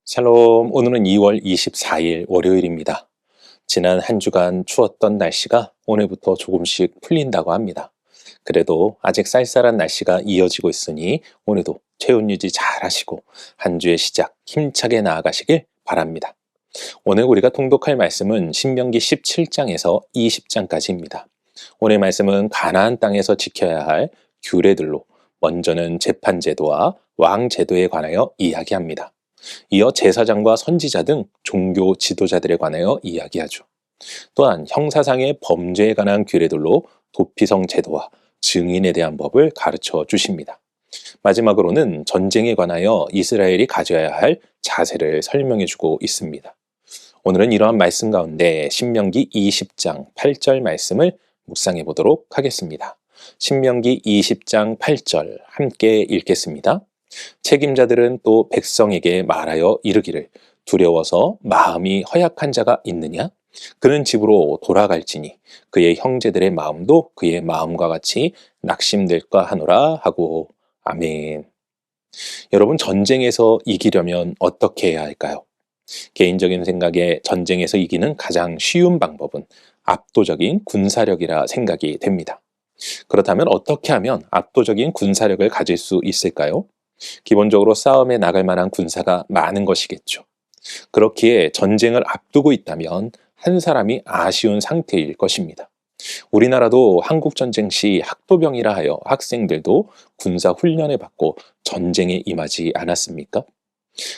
샬롬, 오늘은 2월 24일 월요일입니다. 지난 한 주간 추웠던 날씨가 오늘부터 조금씩 풀린다고 합니다. 그래도 아직 쌀쌀한 날씨가 이어지고 있으니 오늘도 체온 유지 잘 하시고 한 주의 시작 힘차게 나아가시길 바랍니다. 오늘 우리가 통독할 말씀은 신명기 17장에서 20장까지입니다. 오늘 말씀은 가나안 땅에서 지켜야 할 규례들로 먼저는 재판제도와 왕제도에 관하여 이야기합니다. 이어 제사장과 선지자 등 종교 지도자들에 관하여 이야기하죠. 또한 형사상의 범죄에 관한 규례들로 도피성 제도와 증인에 대한 법을 가르쳐 주십니다. 마지막으로는 전쟁에 관하여 이스라엘이 가져야 할 자세를 설명해 주고 있습니다. 오늘은 이러한 말씀 가운데 신명기 20장 8절 말씀을 묵상해 보도록 하겠습니다. 신명기 20장 8절 함께 읽겠습니다. 책임자들은 또 백성에게 말하여 이르기를 두려워서 마음이 허약한 자가 있느냐? 그는 집으로 돌아갈지니 그의 형제들의 마음도 그의 마음과 같이 낙심될까 하노라 하고. 아멘. 여러분, 전쟁에서 이기려면 어떻게 해야 할까요? 개인적인 생각에 전쟁에서 이기는 가장 쉬운 방법은 압도적인 군사력이라 생각이 됩니다. 그렇다면 어떻게 하면 압도적인 군사력을 가질 수 있을까요? 기본적으로 싸움에 나갈 만한 군사가 많은 것이겠죠. 그렇기에 전쟁을 앞두고 있다면 한 사람이 아쉬운 상태일 것입니다. 우리나라도 한국전쟁 시 학도병이라 하여 학생들도 군사 훈련을 받고 전쟁에 임하지 않았습니까?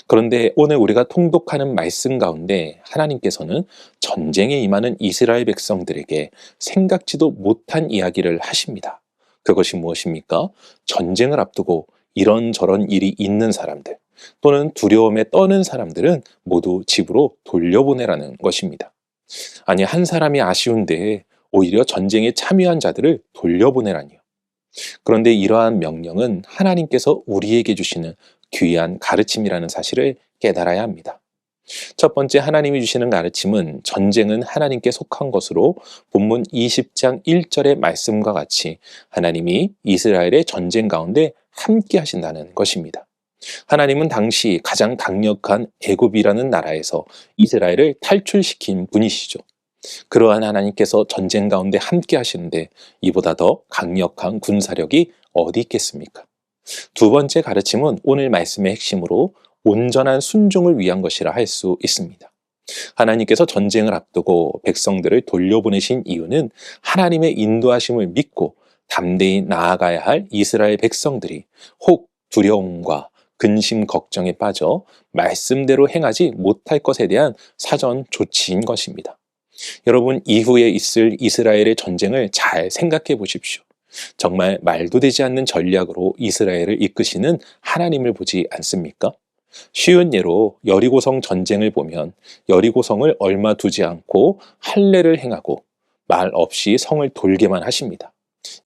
그런데 오늘 우리가 통독하는 말씀 가운데 하나님께서는 전쟁에 임하는 이스라엘 백성들에게 생각지도 못한 이야기를 하십니다. 그것이 무엇입니까? 전쟁을 앞두고 이런저런 일이 있는 사람들 또는 두려움에 떠는 사람들은 모두 집으로 돌려보내라는 것입니다. 아니, 한 사람이 아쉬운데 오히려 전쟁에 참여한 자들을 돌려보내라니요. 그런데 이러한 명령은 하나님께서 우리에게 주시는 귀한 가르침이라는 사실을 깨달아야 합니다. 첫 번째, 하나님이 주시는 가르침은 전쟁은 하나님께 속한 것으로 본문 20장 1절의 말씀과 같이 하나님이 이스라엘의 전쟁 가운데 함께 하신다는 것입니다. 하나님은 당시 가장 강력한 애굽이라는 나라에서 이스라엘을 탈출시킨 분이시죠. 그러한 하나님께서 전쟁 가운데 함께 하시는데 이보다 더 강력한 군사력이 어디 있겠습니까? 두 번째 가르침은 오늘 말씀의 핵심으로 온전한 순종을 위한 것이라 할 수 있습니다. 하나님께서 전쟁을 앞두고 백성들을 돌려보내신 이유는 하나님의 인도하심을 믿고 담대히 나아가야 할 이스라엘 백성들이 혹 두려움과 근심 걱정에 빠져 말씀대로 행하지 못할 것에 대한 사전 조치인 것입니다. 여러분, 이후에 있을 이스라엘의 전쟁을 잘 생각해 보십시오. 정말 말도 되지 않는 전략으로 이스라엘을 이끄시는 하나님을 보지 않습니까? 쉬운 예로 여리고성 전쟁을 보면 여리고성을 얼마 두지 않고 할례를 행하고 말 없이 성을 돌게만 하십니다.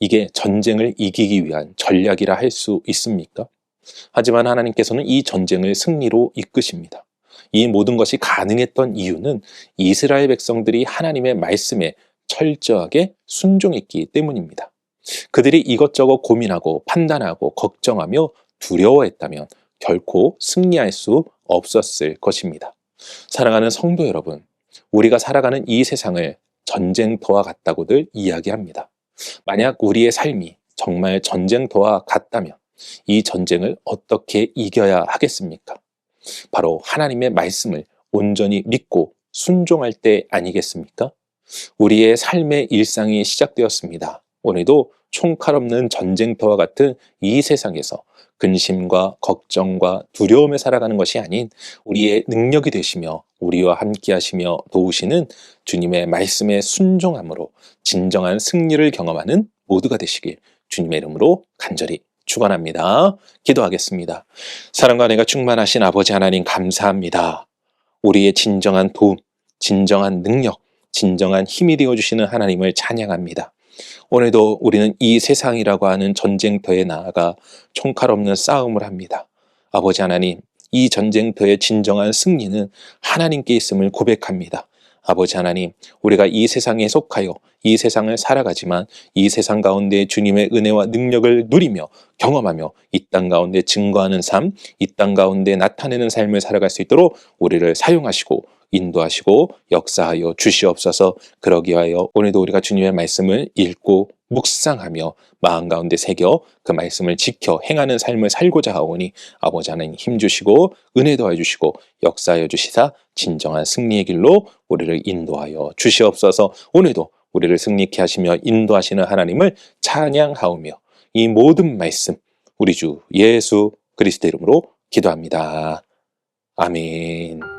이게 전쟁을 이기기 위한 전략이라 할 수 있습니까? 하지만 하나님께서는 이 전쟁을 승리로 이끄십니다. 이 모든 것이 가능했던 이유는 이스라엘 백성들이 하나님의 말씀에 철저하게 순종했기 때문입니다. 그들이 이것저것 고민하고 판단하고 걱정하며 두려워했다면 결코 승리할 수 없었을 것입니다. 사랑하는 성도 여러분, 우리가 살아가는 이 세상을 전쟁터와 같다고들 이야기합니다. 만약 우리의 삶이 정말 전쟁터와 같다면 이 전쟁을 어떻게 이겨야 하겠습니까? 바로 하나님의 말씀을 온전히 믿고 순종할 때 아니겠습니까? 우리의 삶의 일상이 시작되었습니다. 오늘도 총칼 없는 전쟁터와 같은 이 세상에서 근심과 걱정과 두려움에 살아가는 것이 아닌 우리의 능력이 되시며 우리와 함께 하시며 도우시는 주님의 말씀에 순종함으로 진정한 승리를 경험하는 모두가 되시길 주님의 이름으로 간절히 축원합니다. 기도하겠습니다. 사랑과 은혜가 충만하신 아버지 하나님, 감사합니다. 우리의 진정한 도움, 진정한 능력, 진정한 힘이 되어주시는 하나님을 찬양합니다. 오늘도 우리는 이 세상이라고 하는 전쟁터에 나아가 총칼 없는 싸움을 합니다. 아버지 하나님, 이 전쟁터의 진정한 승리는 하나님께 있음을 고백합니다. 아버지 하나님, 우리가 이 세상에 속하여 이 세상을 살아가지만 이 세상 가운데 주님의 은혜와 능력을 누리며 경험하며 이 땅 가운데 증거하는 삶, 이 땅 가운데 나타내는 삶을 살아갈 수 있도록 우리를 사용하시고 인도하시고 역사하여 주시옵소서. 그러기 위하여 오늘도 우리가 주님의 말씀을 읽고 묵상하며 마음 가운데 새겨 그 말씀을 지켜 행하는 삶을 살고자 하오니 아버지 하나님 힘주시고 은혜 더해 주시고 역사하여 주시사 진정한 승리의 길로 우리를 인도하여 주시옵소서. 오늘도 우리를 승리케 하시며 인도하시는 하나님을 찬양하오며 이 모든 말씀 우리 주 예수 그리스도 이름으로 기도합니다. 아멘.